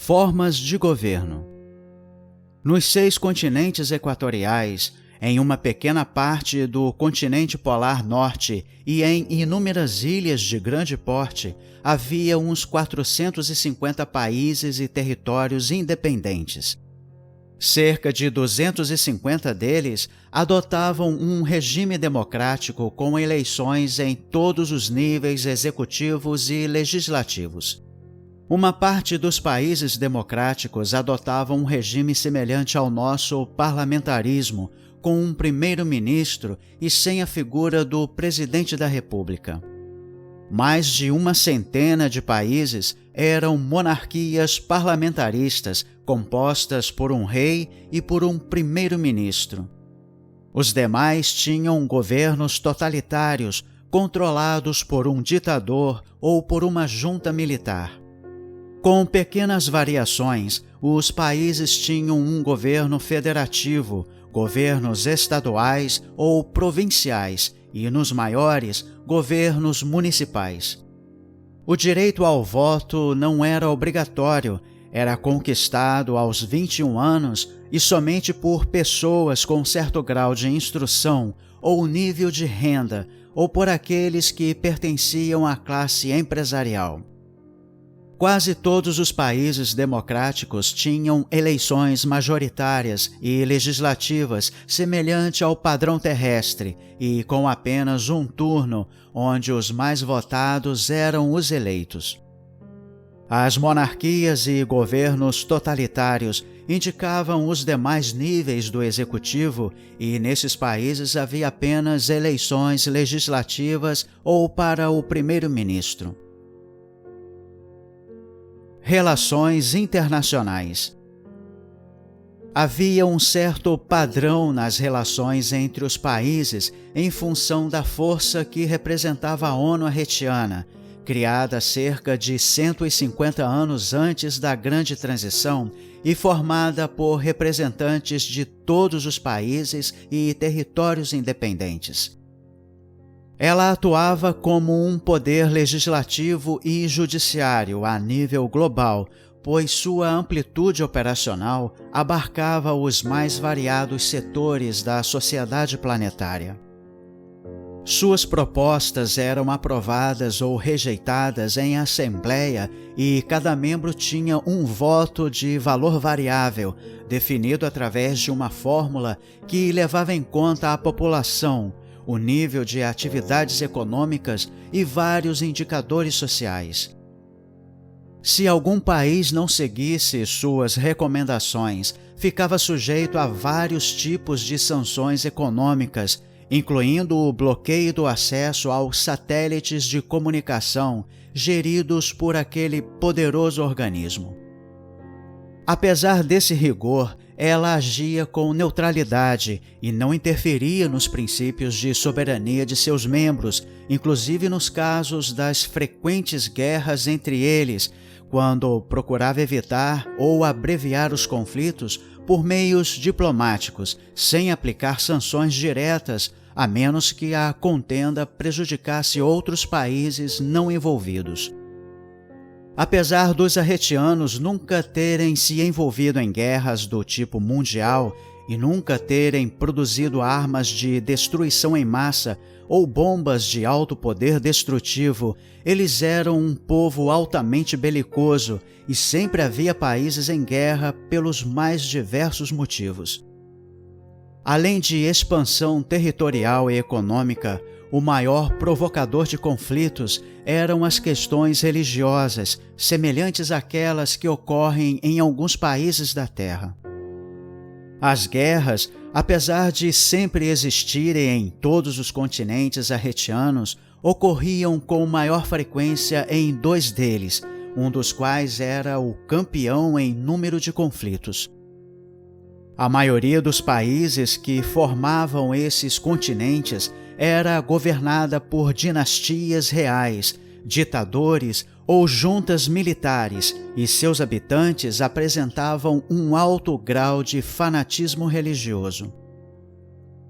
Formas de governo. Nos 6 continentes equatoriais, em uma pequena parte do continente polar norte e em inúmeras ilhas de grande porte, havia uns 450 países e territórios independentes. Cerca de 250 deles adotavam um regime democrático com eleições em todos os níveis executivos e legislativos. Uma parte dos países democráticos adotavam um regime semelhante ao nosso parlamentarismo, com um primeiro-ministro e sem a figura do presidente da República. Mais de uma centena de países eram monarquias parlamentaristas, compostas por um rei e por um primeiro-ministro. Os demais tinham governos totalitários, controlados por um ditador ou por uma junta militar. Com pequenas variações, os países tinham um governo federativo, governos estaduais ou provinciais e, nos maiores, governos municipais. O direito ao voto não era obrigatório, era conquistado aos 21 anos e somente por pessoas com certo grau de instrução ou nível de renda, ou por aqueles que pertenciam à classe empresarial. Quase todos os países democráticos tinham eleições majoritárias e legislativas semelhante ao padrão terrestre e com apenas um turno, onde os mais votados eram os eleitos. As monarquias e governos totalitários indicavam os demais níveis do executivo e nesses países havia apenas eleições legislativas ou para o primeiro-ministro. Relações internacionais. Havia um certo padrão nas relações entre os países em função da força que representava a ONU haitiana, criada cerca de 150 anos antes da Grande Transição e formada por representantes de todos os países e territórios independentes. Ela atuava como um poder legislativo e judiciário a nível global, pois sua amplitude operacional abarcava os mais variados setores da sociedade planetária. Suas propostas eram aprovadas ou rejeitadas em assembleia e cada membro tinha um voto de valor variável, definido através de uma fórmula que levava em conta a população, o nível de atividades econômicas e vários indicadores sociais. Se algum país não seguisse suas recomendações, ficava sujeito a vários tipos de sanções econômicas, incluindo o bloqueio do acesso aos satélites de comunicação geridos por aquele poderoso organismo. Apesar desse rigor, ela agia com neutralidade e não interferia nos princípios de soberania de seus membros, inclusive nos casos das frequentes guerras entre eles, quando procurava evitar ou abreviar os conflitos por meios diplomáticos, sem aplicar sanções diretas, a menos que a contenda prejudicasse outros países não envolvidos. Apesar dos haitianos nunca terem se envolvido em guerras do tipo mundial e nunca terem produzido armas de destruição em massa ou bombas de alto poder destrutivo, eles eram um povo altamente belicoso e sempre havia países em guerra pelos mais diversos motivos. Além de expansão territorial e econômica, o maior provocador de conflitos eram as questões religiosas, semelhantes àquelas que ocorrem em alguns países da Terra. As guerras, apesar de sempre existirem em todos os continentes haitianos, ocorriam com maior frequência em 2 deles, um dos quais era o campeão em número de conflitos. A maioria dos países que formavam esses continentes era governada por dinastias reais, ditadores ou juntas militares, e seus habitantes apresentavam um alto grau de fanatismo religioso.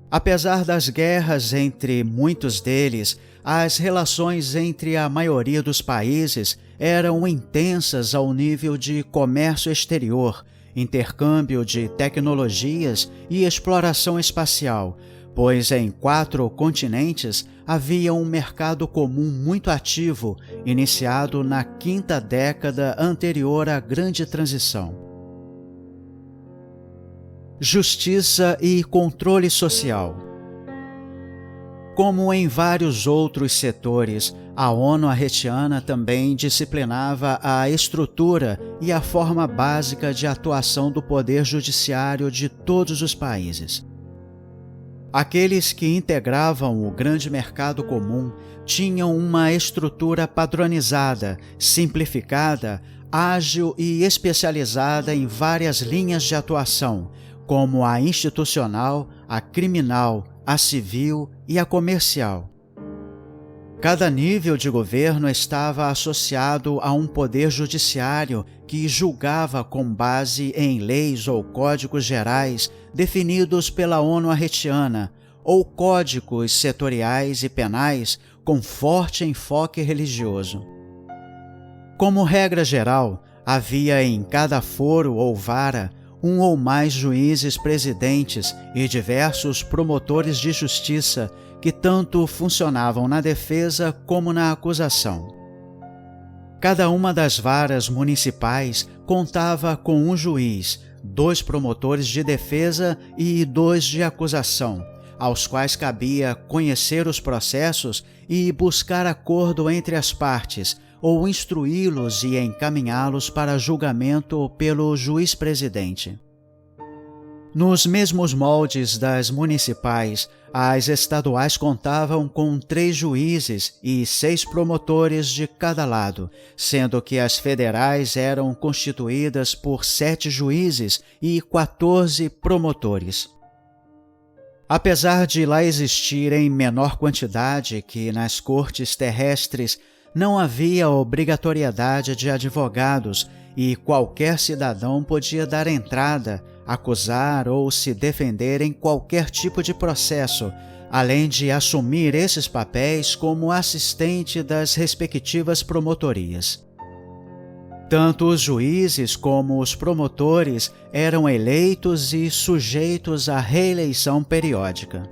Apesar das guerras entre muitos deles, as relações entre a maioria dos países eram intensas ao nível de comércio exterior, intercâmbio de tecnologias e exploração espacial, pois em 4 continentes havia um mercado comum muito ativo, iniciado na 5ª década anterior à Grande Transição. Justiça e controle social. Como em vários outros setores, a ONU haitiana também disciplinava a estrutura e a forma básica de atuação do poder judiciário de todos os países. Aqueles que integravam o grande mercado comum tinham uma estrutura padronizada, simplificada, ágil e especializada em várias linhas de atuação, como a institucional, a criminal, a civil e a comercial. Cada nível de governo estava associado a um poder judiciário que julgava com base em leis ou códigos gerais definidos pela ONU haitiana, ou códigos setoriais e penais com forte enfoque religioso. Como regra geral, havia em cada foro ou vara um ou mais juízes presidentes e diversos promotores de justiça que tanto funcionavam na defesa como na acusação. Cada uma das varas municipais contava com um juiz, 2 promotores de defesa e 2 de acusação, aos quais cabia conhecer os processos e buscar acordo entre as partes, ou instruí-los e encaminhá-los para julgamento pelo juiz-presidente. Nos mesmos moldes das municipais, as estaduais contavam com 3 juízes e 6 promotores de cada lado, sendo que as federais eram constituídas por 7 juízes e 14 promotores. Apesar de lá existir em menor quantidade que nas cortes terrestres, não havia obrigatoriedade de advogados e qualquer cidadão podia dar entrada, acusar ou se defender em qualquer tipo de processo, além de assumir esses papéis como assistente das respectivas promotorias. Tanto os juízes como os promotores eram eleitos e sujeitos à reeleição periódica.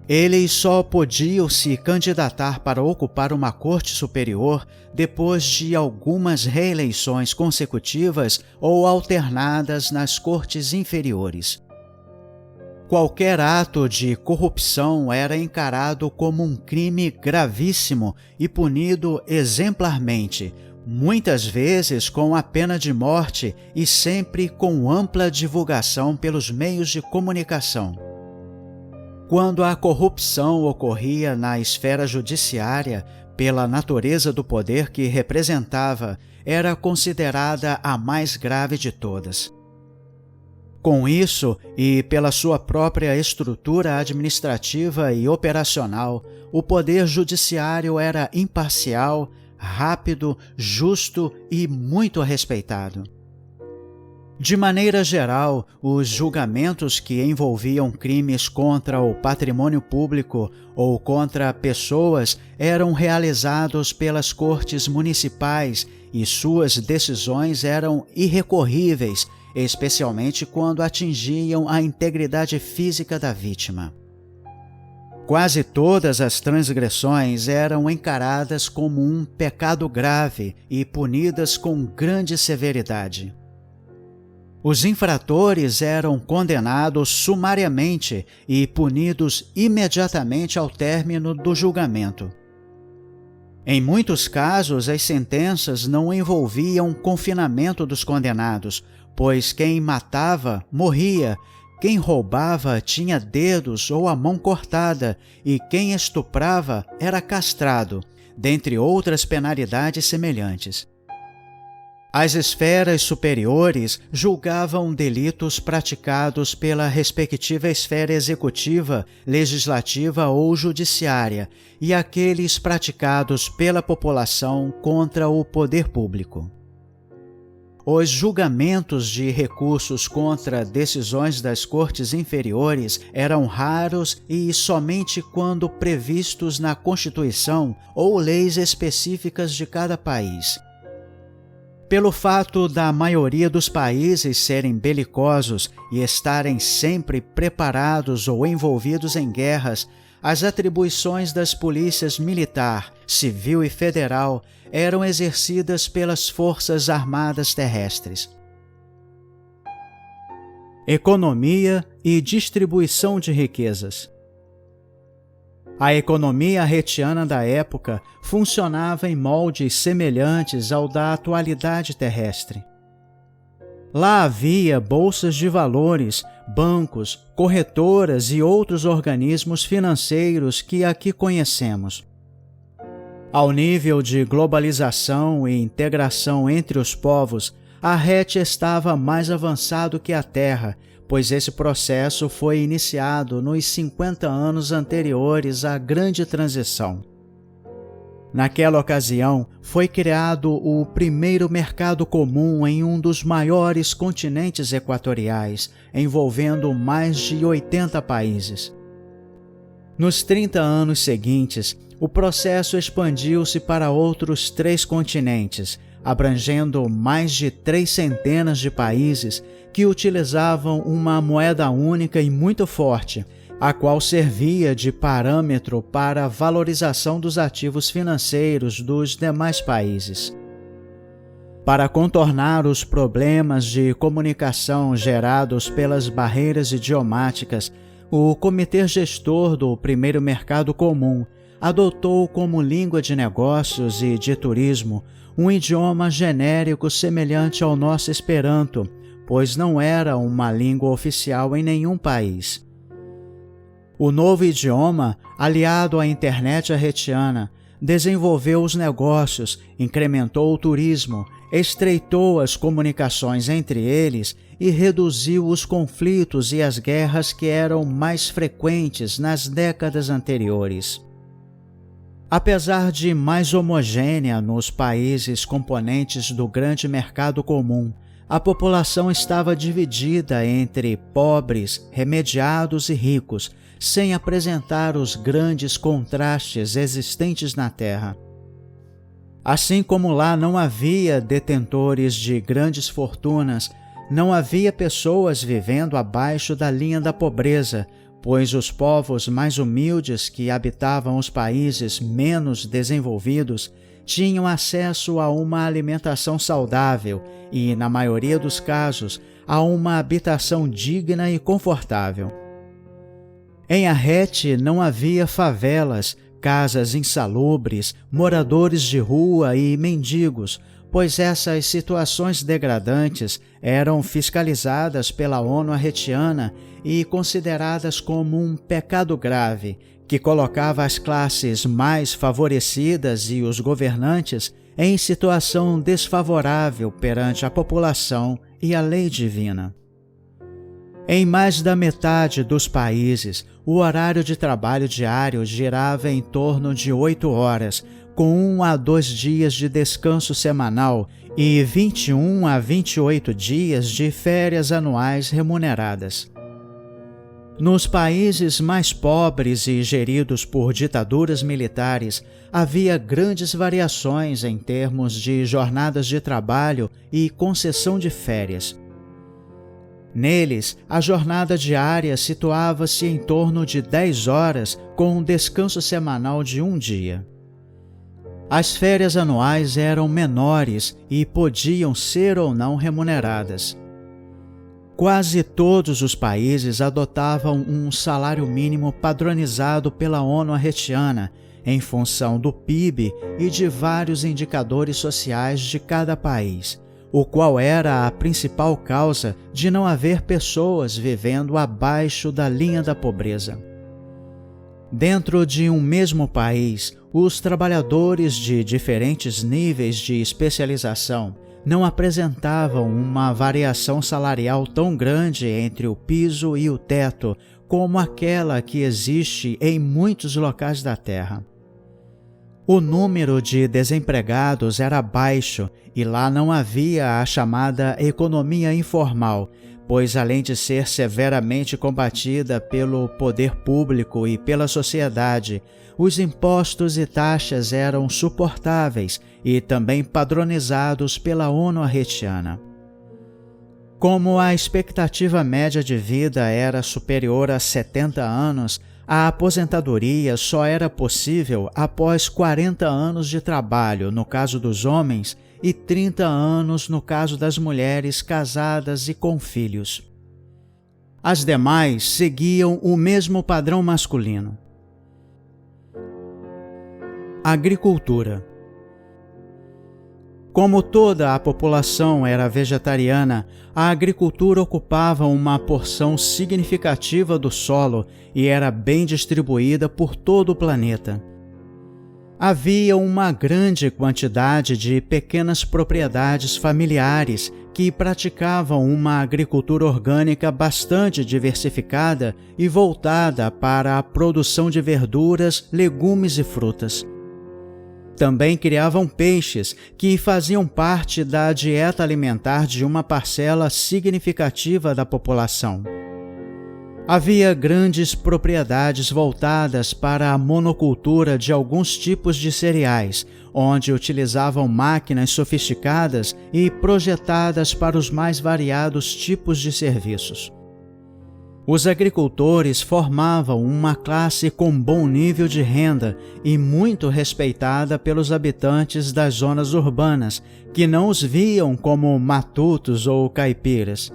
Eles só podiam se candidatar para ocupar uma corte superior depois de algumas reeleições consecutivas ou alternadas nas cortes inferiores. Qualquer ato de corrupção era encarado como um crime gravíssimo e punido exemplarmente, muitas vezes com a pena de morte e sempre com ampla divulgação pelos meios de comunicação. Quando a corrupção ocorria na esfera judiciária, pela natureza do poder que representava, era considerada a mais grave de todas. Com isso, e pela sua própria estrutura administrativa e operacional, o poder judiciário era imparcial, rápido, justo e muito respeitado. De maneira geral, os julgamentos que envolviam crimes contra o patrimônio público ou contra pessoas eram realizados pelas cortes municipais e suas decisões eram irrecorríveis, especialmente quando atingiam a integridade física da vítima. Quase todas as transgressões eram encaradas como um pecado grave e punidas com grande severidade. Os infratores eram condenados sumariamente e punidos imediatamente ao término do julgamento. Em muitos casos, as sentenças não envolviam confinamento dos condenados, pois quem matava morria, quem roubava tinha dedos ou a mão cortada e quem estuprava era castrado, dentre outras penalidades semelhantes. As esferas superiores julgavam delitos praticados pela respectiva esfera executiva, legislativa ou judiciária e aqueles praticados pela população contra o poder público. Os julgamentos de recursos contra decisões das cortes inferiores eram raros e somente quando previstos na Constituição ou leis específicas de cada país. Pelo fato da maioria dos países serem belicosos e estarem sempre preparados ou envolvidos em guerras, as atribuições das polícias militar, civil e federal eram exercidas pelas Forças Armadas Terrestres. Economia e distribuição de riquezas. A economia retiana da época funcionava em moldes semelhantes ao da atualidade terrestre. Lá havia bolsas de valores, bancos, corretoras e outros organismos financeiros que aqui conhecemos. Ao nível de globalização e integração entre os povos, a RET estava mais avançado que a Terra, pois esse processo foi iniciado nos 50 anos anteriores à Grande Transição. Naquela ocasião, foi criado o primeiro mercado comum em um dos maiores continentes equatoriais, envolvendo mais de 80 países. Nos 30 anos seguintes, o processo expandiu-se para outros 3 continentes, abrangendo mais de 300 de países que utilizavam uma moeda única e muito forte, a qual servia de parâmetro para a valorização dos ativos financeiros dos demais países. Para contornar os problemas de comunicação gerados pelas barreiras idiomáticas, o Comitê Gestor do Primeiro Mercado Comum adotou como língua de negócios e de turismo um idioma genérico semelhante ao nosso Esperanto, pois não era uma língua oficial em nenhum país. O novo idioma, aliado à internet arretiana, desenvolveu os negócios, incrementou o turismo, estreitou as comunicações entre eles e reduziu os conflitos e as guerras que eram mais frequentes nas décadas anteriores. Apesar de mais homogênea nos países componentes do grande mercado comum, a população estava dividida entre pobres, remediados e ricos, sem apresentar os grandes contrastes existentes na Terra. Assim como lá não havia detentores de grandes fortunas, não havia pessoas vivendo abaixo da linha da pobreza, pois os povos mais humildes que habitavam os países menos desenvolvidos tinham acesso a uma alimentação saudável e, na maioria dos casos, a uma habitação digna e confortável. Em Arrete não havia favelas, casas insalubres, moradores de rua e mendigos, pois essas situações degradantes eram fiscalizadas pela ONU arretiana e consideradas como um pecado grave, que colocava as classes mais favorecidas e os governantes em situação desfavorável perante a população e a lei divina. Em mais da metade dos países, o horário de trabalho diário girava em torno de 8 horas, com 1 a 2 dias de descanso semanal e 21 a 28 dias de férias anuais remuneradas. Nos países mais pobres e geridos por ditaduras militares, havia grandes variações em termos de jornadas de trabalho e concessão de férias. Neles, a jornada diária situava-se em torno de 10 horas, com um descanso semanal de 1 dia. As férias anuais eram menores e podiam ser ou não remuneradas. Quase todos os países adotavam um salário mínimo padronizado pela ONU arretiana, em função do PIB e de vários indicadores sociais de cada país, o qual era a principal causa de não haver pessoas vivendo abaixo da linha da pobreza. Dentro de um mesmo país, os trabalhadores de diferentes níveis de especialização não apresentavam uma variação salarial tão grande entre o piso e o teto como aquela que existe em muitos locais da Terra. O número de desempregados era baixo e lá não havia a chamada economia informal, pois além de ser severamente combatida pelo poder público e pela sociedade, os impostos e taxas eram suportáveis e também padronizados pela ONU haitiana. Como a expectativa média de vida era superior a 70 anos, a aposentadoria só era possível após 40 anos de trabalho, no caso dos homens, e 30 anos no caso das mulheres casadas e com filhos. As demais seguiam o mesmo padrão masculino. Agricultura. Como toda a população era vegetariana, a agricultura ocupava uma porção significativa do solo e era bem distribuída por todo o planeta. Havia uma grande quantidade de pequenas propriedades familiares que praticavam uma agricultura orgânica bastante diversificada e voltada para a produção de verduras, legumes e frutas. Também criavam peixes, que faziam parte da dieta alimentar de uma parcela significativa da população. Havia grandes propriedades voltadas para a monocultura de alguns tipos de cereais, onde utilizavam máquinas sofisticadas e projetadas para os mais variados tipos de serviços. Os agricultores formavam uma classe com bom nível de renda e muito respeitada pelos habitantes das zonas urbanas, que não os viam como matutos ou caipiras.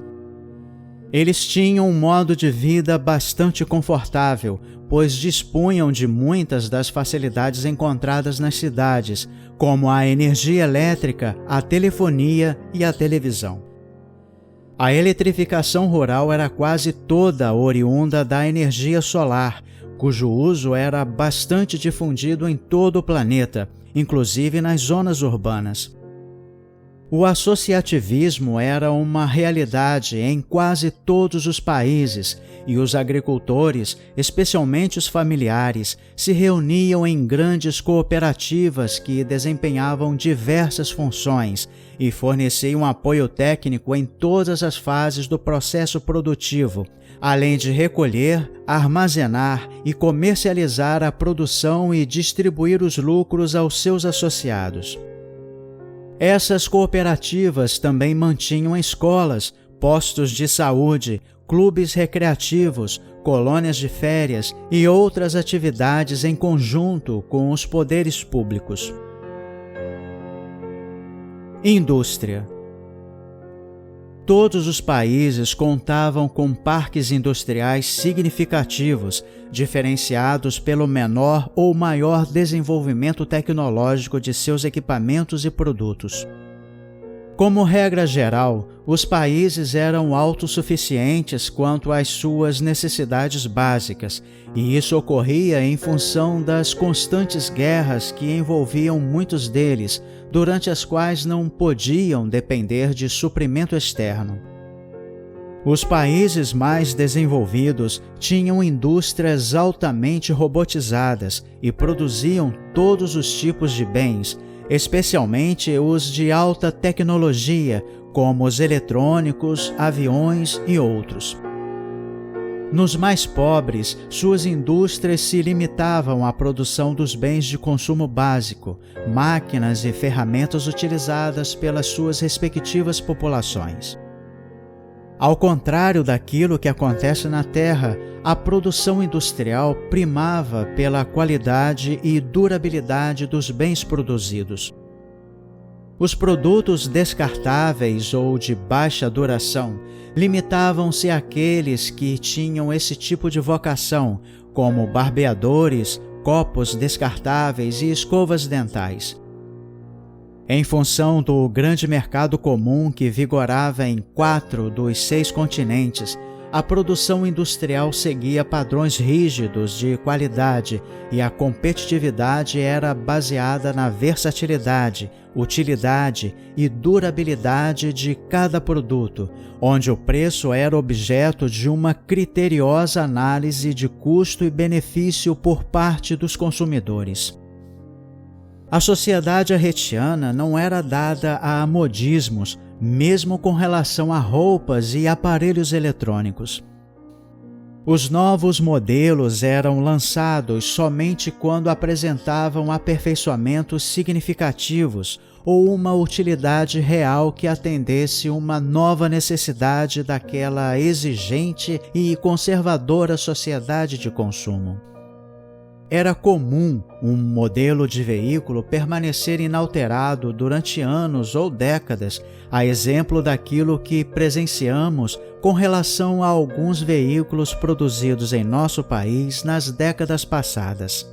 Eles tinham um modo de vida bastante confortável, pois dispunham de muitas das facilidades encontradas nas cidades, como a energia elétrica, a telefonia e a televisão. A eletrificação rural era quase toda oriunda da energia solar, cujo uso era bastante difundido em todo o planeta, inclusive nas zonas urbanas. O associativismo era uma realidade em quase todos os países e os agricultores, especialmente os familiares, se reuniam em grandes cooperativas que desempenhavam diversas funções e forneciam apoio técnico em todas as fases do processo produtivo, além de recolher, armazenar e comercializar a produção e distribuir os lucros aos seus associados. Essas cooperativas também mantinham escolas, postos de saúde, clubes recreativos, colônias de férias e outras atividades em conjunto com os poderes públicos. Indústria. Todos os países contavam com parques industriais significativos, diferenciados pelo menor ou maior desenvolvimento tecnológico de seus equipamentos e produtos. Como regra geral, os países eram autossuficientes quanto às suas necessidades básicas, e isso ocorria em função das constantes guerras que envolviam muitos deles, durante as quais não podiam depender de suprimento externo. Os países mais desenvolvidos tinham indústrias altamente robotizadas e produziam todos os tipos de bens, especialmente os de alta tecnologia, como os eletrônicos, aviões e outros. Nos mais pobres, suas indústrias se limitavam à produção dos bens de consumo básico, máquinas e ferramentas utilizadas pelas suas respectivas populações. Ao contrário daquilo que acontece na Terra, a produção industrial primava pela qualidade e durabilidade dos bens produzidos. Os produtos descartáveis ou de baixa duração limitavam-se àqueles que tinham esse tipo de vocação, como barbeadores, copos descartáveis e escovas dentais. Em função do grande mercado comum que vigorava em 4 dos 6 continentes, a produção industrial seguia padrões rígidos de qualidade e a competitividade era baseada na versatilidade, utilidade e durabilidade de cada produto, onde o preço era objeto de uma criteriosa análise de custo e benefício por parte dos consumidores. A sociedade arretiana não era dada a modismos, mesmo com relação a roupas e aparelhos eletrônicos. Os novos modelos eram lançados somente quando apresentavam aperfeiçoamentos significativos ou uma utilidade real que atendesse uma nova necessidade daquela exigente e conservadora sociedade de consumo. Era comum um modelo de veículo permanecer inalterado durante anos ou décadas, a exemplo daquilo que presenciamos com relação a alguns veículos produzidos em nosso país nas décadas passadas.